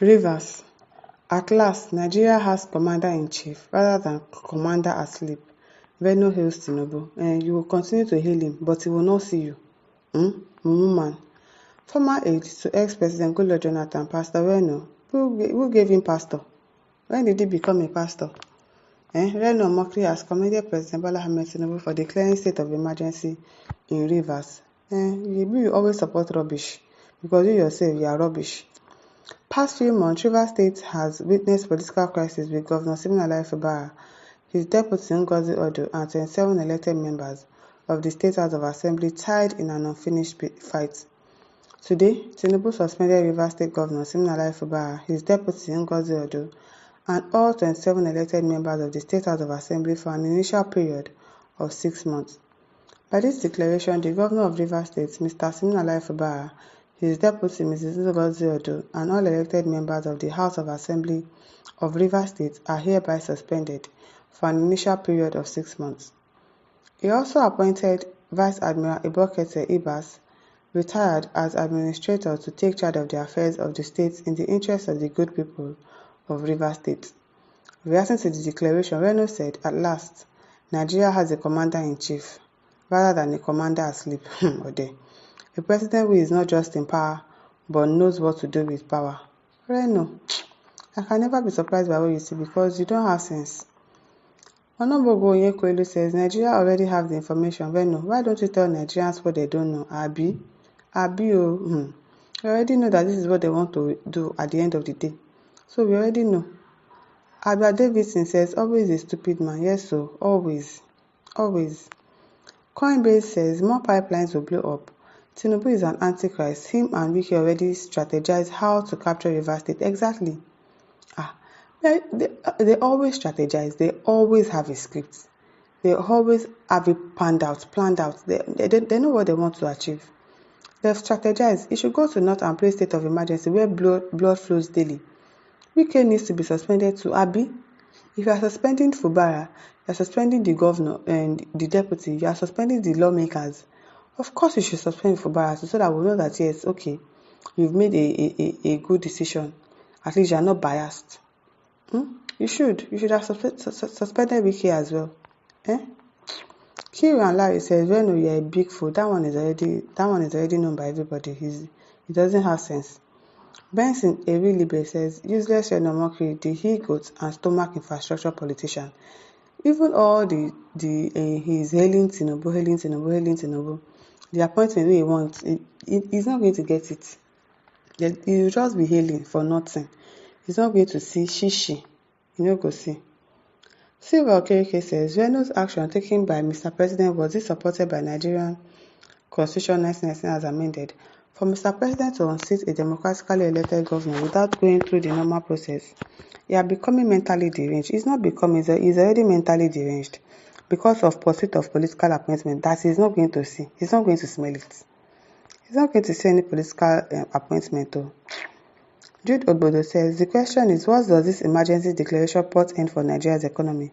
Rivers. At last, Nigeria has commander-in-chief rather than commander asleep. Veno hails Tinubu. You will continue to hail him, but he will not see you. Mumu. Former aide to ex-president Goodluck Jonathan, Pastor Reno. Who gave him pastor? When did he become a pastor? Reno Omokri has commended President Bola Ahmed Tinubu for declaring state of emergency in Rivers. You always support rubbish because you yourself, you are rubbish. Past few months, Rivers State has witnessed political crisis with Governor Fubara, his deputy Ngozi Odo, and 27 elected members of the State House of Assembly tied in an unfinished fight. Today, Tinubu suspended Rivers State Governor Fubara, his deputy Ngozi Odo, and all 27 elected members of the State House of Assembly for an initial period of 6 months. By this declaration, the Governor of Rivers State, Mr. Siminalayi Fubara, his deputy, Mrs. Ngozi Odo, and all elected members of the House of Assembly of Rivers State are hereby suspended for an initial period of 6 months. He also appointed Vice Admiral Ibokete Ibas, retired, as administrator to take charge of the affairs of the state in the interest of the good people of Rivers State. Reacting to the declaration, Reno said, "At last, Nigeria has a commander-in-chief rather than a commander asleep." A president who is not just in power, but knows what to do with power. Reno, I can never be surprised by what you see because you don't have sense. Onobogo Onyekwelu says, Nigeria already have the information. Reno, why don't you tell Nigerians what they don't know? Abi, you already know that this is what they want to do at the end of the day. So we already know. Abba Davidson says, always a stupid man. Yes, so always. Coinbase says, more pipelines will blow up. Tinubu is an antichrist. Him and Wiki already strategized how to capture Rivers State. Exactly. They always strategize. They always have a script. They always have it planned out. They know what they want to achieve. They've strategized. It should go to North and play state of emergency where blood flows daily. Wike needs to be suspended to Abi. If you are suspending Fubara, you are suspending the governor and the deputy, you are suspending the lawmakers. Of course, you should suspend Fubara so that we know that, yes, okay, you've made a good decision. At least you are not biased. You should have suspended Wike as well. Kiri and Larry says, well, no, you're a big fool. That one is already known by everybody. He doesn't have sense. Benson Erilibe says, useless Omokri, the he-goat and stomach infrastructure politician. Even all he's hailing Tinubu. The appointment he wants, he's not going to get it. He'll just be hailing for nothing. He's not going to see shishi. He'll not go see. Silva Okereke says, Reno's action taken by Mr. President was it supported by Nigerian Constitution 1919 as amended. For Mr. President to unseat a democratically elected governor without going through the normal process, you are becoming mentally deranged. He's not becoming, he's already mentally deranged because of pursuit of political appointment that he's not going to see. He's not going to smell it. He's not going to see any political appointment though. Jude Obodo says, the question is, what does this emergency declaration portend for Nigeria's economy?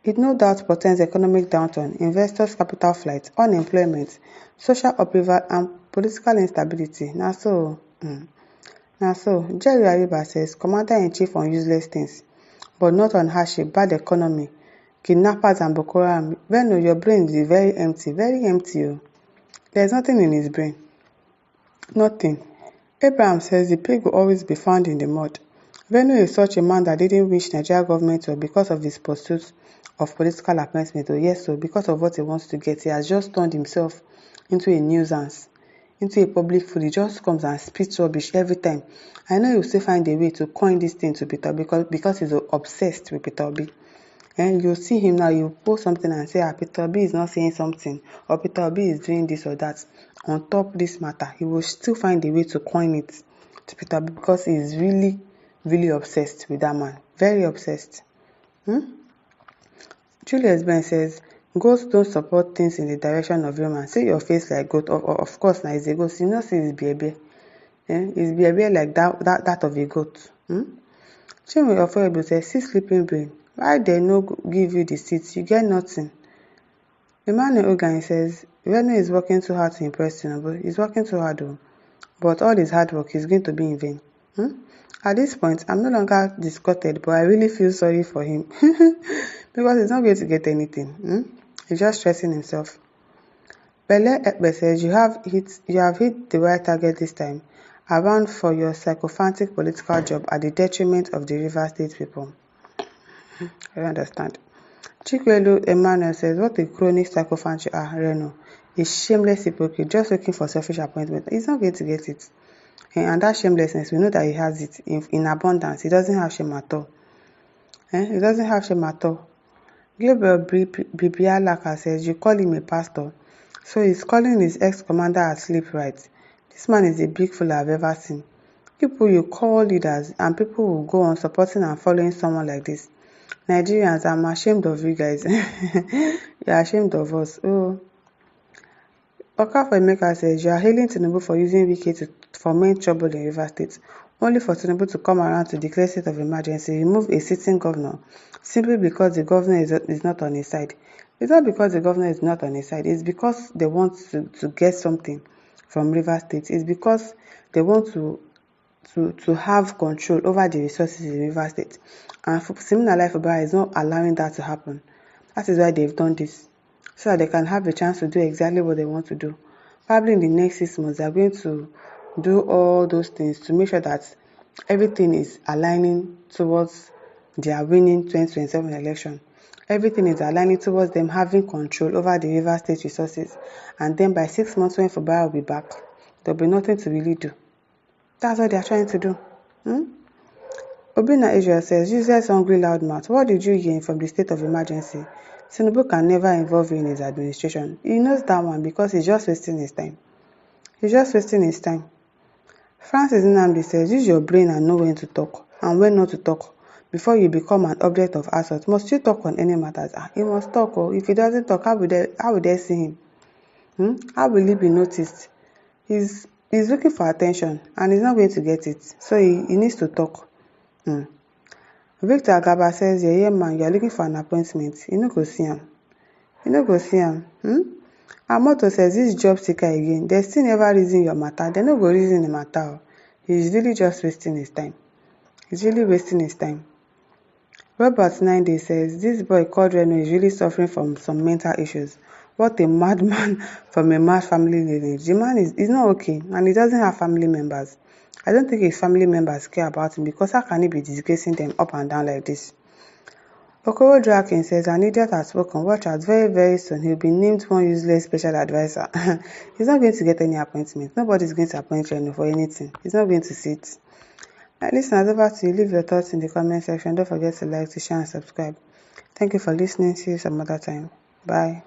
It no doubt portends economic downturn, investors' capital flight, unemployment, social upheaval, and political instability. Now so, Jerry Ariba says, Commander-in-Chief on useless things, but not on hardship, bad economy, kidnappers and Boko Haram. Veno, your brain is very empty. Oh. There's nothing in his brain. Nothing. Abraham says the pig will always be found in the mud. Veno is such a man that didn't wish Nigeria government well because of his pursuit of political appointment. Yes, so because of what he wants to get, he has just turned himself into a nuisance, into a public fool. He just comes and spits rubbish every time. I know he will still find a way to coin this thing to Peter because he's obsessed with Peter Obi. And you'll see him now, you post something and say, Peter Obi is not saying something, or Peter Obi is doing this or that. On top this matter, he will still find a way to coin it to Peter Obi because he is really, really obsessed with that man. Very obsessed. Julius Ben says, goats don't support things in the direction of humans. See your face like goat. Of course, now it's a goat. You know, see it's bear. It's bear like that of a goat. Chinwe Ofoebu says, see sleeping brain. Why they no give you the seats? You get nothing. Emmanuel Ogan says, Reno is working too hard to impress Tinubu. He's working too hard though. But all his hard work is going to be in vain. At this point, I'm no longer disgusted, but I really feel sorry for him because he's not going to get anything. He's just stressing himself. Bele Ekpe says you have hit the right target this time around for your sycophantic political job at the detriment of the River State people. I don't understand. Chikwelu Emmanuel says, what a chronic sycophancy Reno. A shameless hypocrite just looking for selfish appointment. He's not going to get it. And that shamelessness, we know that he has it in abundance. He doesn't have shame at all. He doesn't have shame at all. Gabriel Bibialaka says, you call him a pastor. So he's calling his ex-commander asleep, right? This man is the big fool I've ever seen. People you call leaders and people will go on supporting and following someone like this. Nigerians, I'm ashamed of you guys. You're ashamed of us. Oh. Okafor Emeka says, you are hailing Tinubu for using Wike to foment trouble in River State, only for Tinubu to come around to declare state of emergency, remove a sitting governor, simply because the governor is not on his side. It's not because the governor is not on his side. It's because they want to get something from River State. It's because they want to have control over the resources in River State. And similarly, Fubara is not allowing that to happen. That is why they've done this, so that they can have a chance to do exactly what they want to do. Probably in the next 6 months, they're going to do all those things to make sure that everything is aligning towards their winning 2027 election. Everything is aligning towards them having control over the River State resources. And then by 6 months when Fubara will be back, there'll be nothing to really do. That's what they're trying to do. Obina Israel says, useless hungry loudmouth, what did you gain from the state of emergency? Tinubu can never involve you in his administration. He knows that one because he's just wasting his time. He's just wasting his time. Francis Nnamdi says, use your brain and know when to talk and when not to talk before you become an object of assault. Must you talk on any matters? He must talk. Or if he doesn't talk, how will they see him? How will he be noticed? He's looking for attention and he's not going to get it. So he needs to talk. Victor Agaba says, yeah, man, you're looking for an appointment. You no go see him. You no go see him. Amoto says, this job seeker again. They still never reason your matter. They no go reason the matter. He's really just wasting his time. He's really wasting his time. Robert 9 says, this boy called Reno is really suffering from some mental issues. What a madman from a mad family lineage. The man is not okay and he doesn't have family members. I don't think his family members care about him because how can he be disgracing them up and down like this? Okoro Draken says, an idiot has spoken. Watch out, very, very soon he'll be named one useless special advisor. He's not going to get any appointment. Nobody's going to appoint Reno for anything. He's not going to sit. Listeners, over to you. Leave your thoughts in the comment section. Don't forget to like, to share, and subscribe. Thank you for listening. See you some other time. Bye.